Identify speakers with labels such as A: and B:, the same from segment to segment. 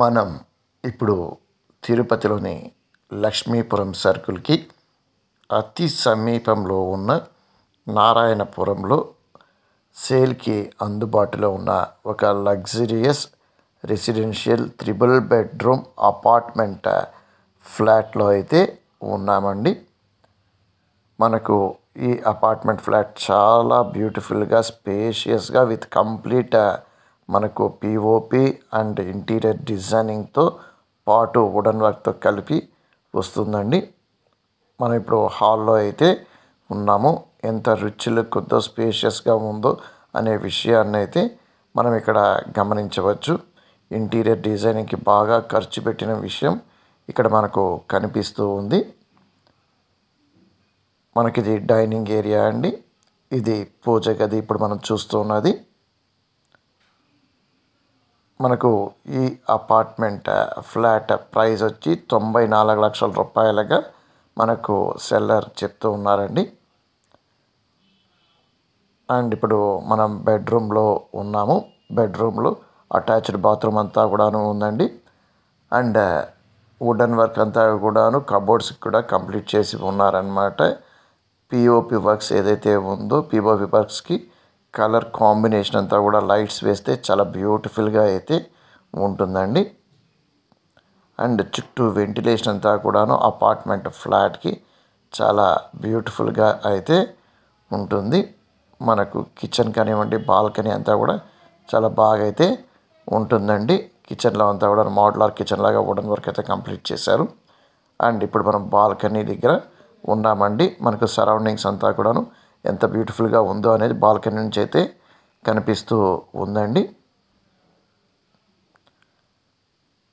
A: మనం ఇప్పుడు తిరుపతిలోని లక్ష్మీపురం సర్కిల్కి అతి సమీపంలో ఉన్న నారాయణపురంలో సేల్కి అందుబాటులో ఉన్న ఒక luxurious residential triple bedroom apartment ఫ్లాట్లో అయితే ఉన్నామండి. మనకు ఈ అపార్ట్మెంట్ ఫ్లాట్ చాలా బ్యూటిఫుల్గా స్పేషియస్గా విత్ కంప్లీట్ మనకు పిఓపి అండ్ ఇంటీరియర్ డిజైనింగ్తో పాటు వుడెన్ వర్క్తో కలిపి వస్తుందండి. మనం ఇప్పుడు హాల్లో అయితే ఉన్నాము. ఎంత రిచ్ లుక్ ఉందో, స్పేషియస్గా ఉందో అనే విషయాన్ని అయితే మనం ఇక్కడ గమనించవచ్చు. ఇంటీరియర్ డిజైనింగ్కి బాగా ఖర్చు పెట్టిన విషయం ఇక్కడ మనకు కనిపిస్తూ ఉంది. మనకిది డైనింగ్ ఏరియా అండి. ఇది పూజ గది ఇప్పుడు మనం చూస్తూ ఉన్నది. మనకు ఈ అపార్ట్మెంట్ ఫ్లాట్ ప్రైస్ వచ్చి 94 లక్షల రూపాయలుగా మనకు సెల్లర్ చెప్తూ ఉన్నారండి. అండ్ ఇప్పుడు మనం బెడ్రూమ్లో ఉన్నాము. బెడ్రూమ్లో అటాచ్డ్ బాత్రూమ్ అంతా కూడాను ఉందండి. అండ్ వుడెన్ వర్క్ అంతా కూడాను కబోర్డ్స్కి కూడా కంప్లీట్ చేసి ఉన్నారనమాట. పిఓపి వర్క్స్ ఏదైతే ఉందో పిఓపి వర్క్స్కి కలర్ కాంబినేషన్ అంతా కూడా లైట్స్ వేస్తే చాలా బ్యూటిఫుల్గా అయితే ఉంటుందండి. అండ్ చుట్టూ వెంటిలేషన్ అంతా కూడాను అపార్ట్మెంట్ ఫ్లాట్కి చాలా బ్యూటిఫుల్గా అయితే ఉంటుంది. మనకు కిచెన్ కానివ్వండి, బాల్కనీ అంతా కూడా చాలా బాగా అయితే ఉంటుందండి. కిచెన్లో అంతా కూడా మోడ్యులర్ కిచెన్ లాగా వుడెన్ వర్క్ అయితే కంప్లీట్ చేశారు. అండ్ ఇప్పుడు మనం బాల్కనీ దగ్గర ఉన్నామండి. మనకు సరౌండింగ్స్ అంతా కూడాను ఎంత బ్యూటిఫుల్గా ఉందో అనేది బాల్కనీ నుంచి అయితే కనిపిస్తూ ఉందండి.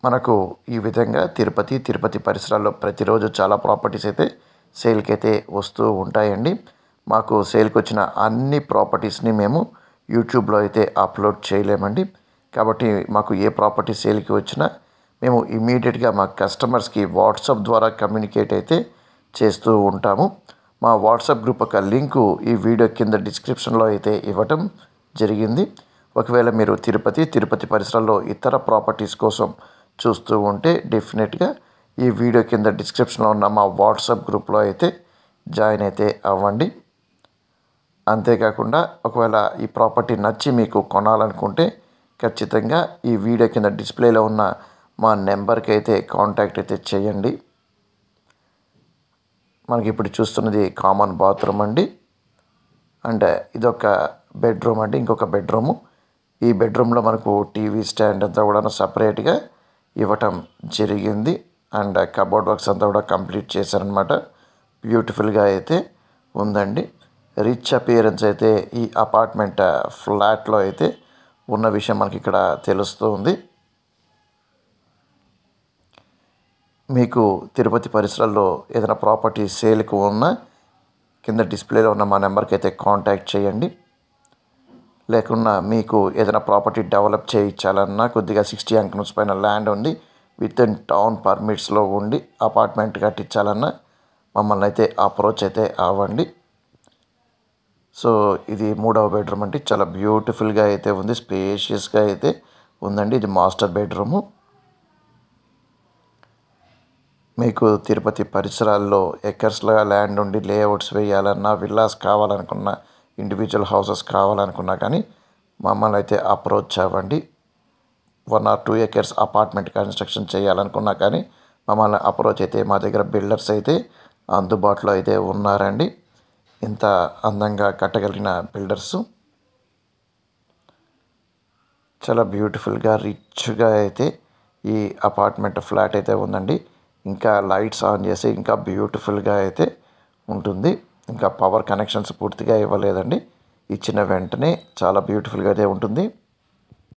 A: మనకు ఈ విధంగా తిరుపతి పరిసరాల్లో ప్రతిరోజు చాలా ప్రాపర్టీస్ అయితే సేల్కి అయితే వస్తూ ఉంటాయండి. మాకు సేల్కి వచ్చిన అన్ని ప్రాపర్టీస్ని మేము యూట్యూబ్లో అయితే అప్లోడ్ చేయలేమండి. కాబట్టి మాకు ఏ ప్రాపర్టీ సేల్కి వచ్చినా మేము ఇమీడియట్గా మా కస్టమర్స్కి వాట్సాప్ ద్వారా కమ్యూనికేట్ అయితే చేస్తూ ఉంటాము. మా వాట్సాప్ గ్రూప్ యొక్క లింకు ఈ వీడియో కింద డిస్క్రిప్షన్లో అయితే ఇవ్వటం జరిగింది. ఒకవేళ మీరు తిరుపతి పరిసరాల్లో ఇతర ప్రాపర్టీస్ కోసం చూస్తూ ఉంటే డెఫినెట్గా ఈ వీడియో కింద డిస్క్రిప్షన్లో ఉన్న మా వాట్సాప్ గ్రూప్లో అయితే జాయిన్ అయితే అవ్వండి. అంతేకాకుండా ఒకవేళ ఈ ప్రాపర్టీ నచ్చి మీకు కొనాలనుకుంటే ఖచ్చితంగా ఈ వీడియో కింద డిస్ప్లేలో ఉన్న మా నెంబర్కి అయితే కాంటాక్ట్ అయితే చేయండి. మనకి ఇప్పుడు చూస్తున్నది కామన్ బాత్రూమ్ అండి. అండ్ ఇదొక బెడ్రూమ్ అండి. ఇంకొక బెడ్రూము. ఈ బెడ్రూమ్లో మనకు టీవీ స్టాండ్ అంతా కూడా సపరేట్గా ఇవ్వటం జరిగింది. అండ్ కబోర్డ్ వర్క్స్ అంతా కూడా కంప్లీట్ చేశారనమాట. బ్యూటిఫుల్గా అయితే ఉందండి. రిచ్ అపియరెన్స్ అయితే ఈ అపార్ట్మెంట్ ఫ్లాట్లో అయితే ఉన్న విషయం మనకి ఇక్కడ తెలుస్తూ ఉంది. మీకు తిరుపతి పరిసరాల్లో ఏదైనా ప్రాపర్టీ సేల్కి ఉన్నా కింద డిస్ప్లేలో ఉన్న మా నెంబర్కి అయితే కాంటాక్ట్ చేయండి. లేకున్నా మీకు ఏదైనా ప్రాపర్టీ డెవలప్ చేయించాలన్నా కొద్దిగా 60 acres పైన ల్యాండ్ ఉంది, విత్ ఇన్ టౌన్ పర్మిట్స్లో ఉండి అపార్ట్మెంట్ కట్టించాలన్నా మమ్మల్ని అయితే అప్రోచ్ అయితే అవ్వండి. సో ఇది 3వ బెడ్రూమ్ అండి. చాలా బ్యూటిఫుల్గా అయితే ఉంది, స్పేషియస్గా అయితే ఉందండి. ఇది మాస్టర్ బెడ్రూము. మీకు తిరుపతి పరిసరాల్లో ఎకర్స్లో ల్యాండ్ ఉండి లేఅవుట్స్ వేయాలన్నా, విల్లాస్ కావాలనుకున్నా, ఇండివిజువల్ హౌసెస్ కావాలనుకున్నా కానీ మమ్మల్ని అయితే అప్రోచ్ అవ్వండి. 1 or 2 acres అపార్ట్మెంట్ కన్స్ట్రక్షన్ చేయాలనుకున్నా కానీ మమ్మల్ని అప్రోచ్ అయితే మా దగ్గర బిల్డర్స్ అయితే అందుబాటులో అయితే ఉన్నారండి. ఇంత అందంగా కట్టగలిగిన బిల్డర్సు. చాలా బ్యూటిఫుల్గా రిచ్గా అయితే ఈ అపార్ట్మెంట్ ఫ్లాట్ అయితే ఉందండి. ఇంకా లైట్స్ ఆన్ చేసి ఇంకా బ్యూటిఫుల్గా అయితే ఉంటుంది. ఇంకా పవర్ కనెక్షన్స్ పూర్తిగా ఇవ్వలేదండి. ఇచ్చిన వెంటనే చాలా బ్యూటిఫుల్గా అయితే ఉంటుంది.